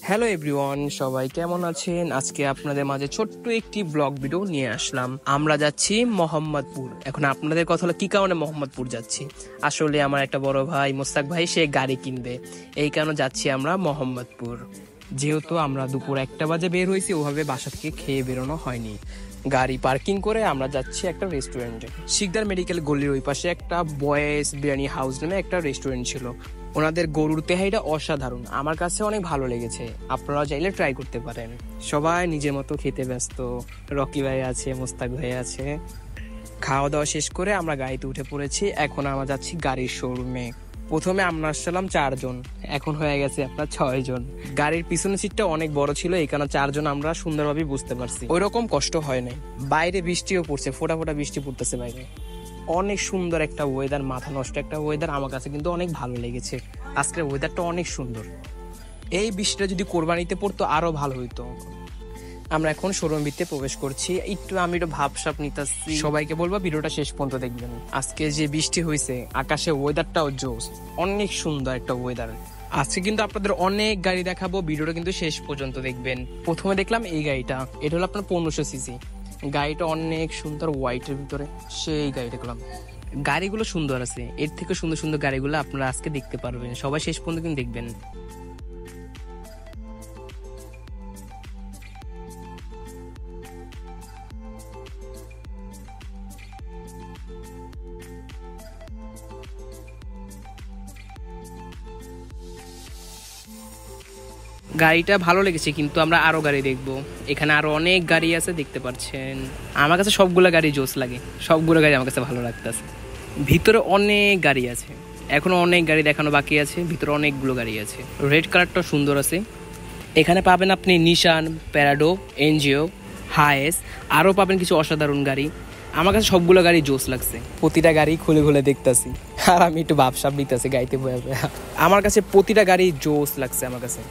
Hello everyone, সবাই কেমন আছেন? আজকে আপনাদের মাঝে ছোট্ট একটি ব্লগ ভিডিও নিয়ে আসলাম। আমরা যাচ্ছি মোহাম্মদপুর। এখন আপনাদের কথা হলো কি কারণে মোহাম্মদপুর যাচ্ছি। আসলে আমার একটা বড় ভাই মোস্তাক ভাই, সে গাড়ি কিনবে, এই কারণে যাচ্ছি আমরা মোহাম্মদপুর। যেহেতু আমরা দুপুর 1টা বাজে বের হয়েছি, ওভাবে বাসা থেকে খেয়ে বেরোনো হয়নি। গাড়ি পার্কিং করে আমরা যাচ্ছি একটা রেস্টুরেন্টে। শিকদার মেডিকেল গলির ওই পাশে একটা বয়েস বিরিয়ানি হাউস নামে একটা রেস্টুরেন্ট ছিল। ওনাদের গরুর তেহাইটা অসাধারণ, আমার কাছে অনেক ভালো লেগেছে। আপনারা চাইলে ট্রাই করতে পারেন। সবাই নিজের মতো খেতে ব্যস্ত। রকি ভাই আছে, মোস্তাক ভাই আছে। খাওয়া দাওয়া শেষ করে আমরা গাড়িতে উঠে পড়েছি। এখন আমরা যাচ্ছি গাড়ির শোরুমে। প্রথমে আমরা আসছিলাম 4 জন, এখন হয়ে গেছে আপনার 6 জন। গাড়ির পিছনের সিটটা অনেক বড় ছিল, এই কারণে 4 জন আমরা সুন্দরভাবে বুঝতে পারছি, ওই রকম কষ্ট হয় নাই। বাইরে বৃষ্টিও পড়ছে, ফোটা ফোটা বৃষ্টি পড়তেছে বাইরে। অনেক সুন্দর একটা ওয়েদার, মাথা নষ্ট একটা ওয়েদার। আমার কাছে কিন্তু অনেক ভালো লেগেছে, আজকের ওয়েদারটা অনেক সুন্দর। এই বৃষ্টিটা যদি কোরবানিতে পড়তো আরো ভালো হইতো। আমরা এখন শোরুম ভিতরে প্রবেশ করছি। আমি একটু ভাবসাব নিতেছি, সবাইকে বলবো ভিডিওটা শেষ পর্যন্ত দেখবেন। আজকে যে বৃষ্টি হয়েছে, আকাশে ওয়েদারটাও জোস, অনেক সুন্দর একটা ওয়েদার। আজকে কিন্তু আপনাদের অনেক গাড়ি দেখাবো, ভিডিওটা কিন্তু শেষ পর্যন্ত দেখবেন। প্রথমে দেখলাম এই গাড়িটা, এটা হলো আপনার 1500 সিসি। গাড়িটা অনেক সুন্দর, হোয়াইটের ভিতরে, সেই গাড়ি দেখলাম। গাড়িগুলো সুন্দর আছে, এর থেকে সুন্দর সুন্দর গাড়িগুলো আপনারা আজকে দেখতে পারবেন। সবাই শেষ পর্যন্ত কিন্তু দেখবেন। গাড়িটা ভালো লেগেছে, কিন্তু আমরা আরো গাড়ি দেখবো। এখানে আরো অনেক গাড়ি আছে, দেখতে পাচ্ছেন। আমার কাছে সবগুলো গাড়ি জোস লাগে, সবগুলো গাড়ি আমার কাছে ভালো লাগতেছে। ভিতরে অনেক গাড়ি আছে, এখনো অনেক গাড়ি দেখানো বাকি আছে। ভিতরে অনেকগুলো গাড়ি আছে, রেড কালারটা সুন্দর আছে। এখানে পাবেন আপনি নিশান, প্যারাডো, এনজিও, হায়েস, আরও পাবেন কিছু অসাধারণ গাড়ি। আমার কাছে সবগুলো গাড়ি জোস লাগছে, প্রতিটা গাড়ি খুলে খুলে দেখতেছি, আর আমি একটু ভাবসাব নিতেছি গাড়িতে বয়ে বয়ে। আমার কাছে প্রতিটা গাড়ি জোস লাগছে, আমার কাছে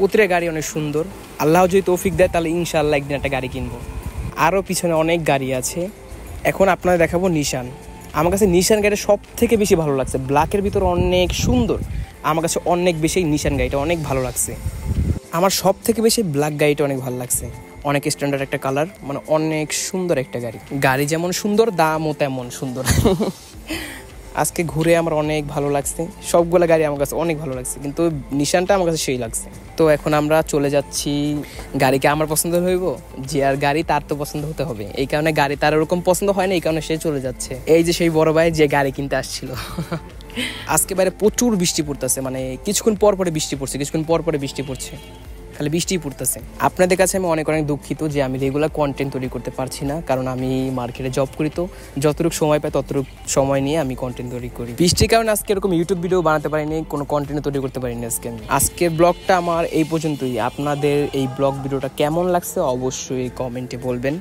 প্রতিটা গাড়ি অনেক সুন্দর। আল্লাহ যদি তৌফিক দেয় তাহলে ইনশাআল্লাহ একদিন একটা গাড়ি কিনবো। আরও পিছনে অনেক গাড়ি আছে। এখন আপনাদের দেখাবো নিশান। আমার কাছে নিশান গাড়িটা সব থেকে বেশি ভালো লাগছে, ব্ল্যাকের ভিতর অনেক সুন্দর। আমার কাছে অনেক বেশি নিশান গাড়িটা অনেক ভালো লাগছে। আমার সব থেকে বেশি ব্ল্যাক গাড়িটা অনেক ভালো লাগছে, অনেক স্ট্যান্ডার্ড একটা কালার, মানে অনেক সুন্দর একটা গাড়ি। গাড়ি যেমন সুন্দর, দামও তেমন সুন্দর। আজকে ঘুরে আমার অনেক ভালো লাগছে, সবগুলো গাড়ি আমার কাছে অনেক ভালো লাগছে, কিন্তু নিশানটা আমার কাছে সেই লাগছে। তো এখন আমরা চলে যাচ্ছি। গাড়িকে আমার পছন্দ হইব, যে আর গাড়ি তার তো পছন্দ হতে হবে, এই কারণে গাড়ি তার ওরকম পছন্দ হয় না, এই কারণে সে চলে যাচ্ছে। এই যে সেই বড় ভাই যে গাড়ি কিনতে আসছিল। আজকে বাইরে প্রচুর বৃষ্টি পড়তেছে, মানে কিছুক্ষণ পর পরে বৃষ্টি পড়ছে, কিছুক্ষণ পর পরে বৃষ্টি পড়ছে, খালি বৃষ্টিই পড়তেছে। আপনাদের কাছে আমি অনেক অনেক দুঃখিত যে আমি রেগুলার কন্টেন্ট তৈরি করতে পারছি না, কারণ আমি মার্কেটে জব করি। তো যতটুকু সময় পাই ততটুকু সময় নিয়ে আমি কন্টেন্ট তৈরি করি। বৃষ্টির কারণে আজকে এরকম ইউটিউব ভিডিও বানাতে পারিনি, কোনো কন্টেন্ট তৈরি করতে পারিনি আজকে আমি। আজকের ব্লগটা আমার এই পর্যন্তই। আপনাদের এই ব্লগ ভিডিওটা কেমন লাগছে অবশ্যই কমেন্টে বলবেন।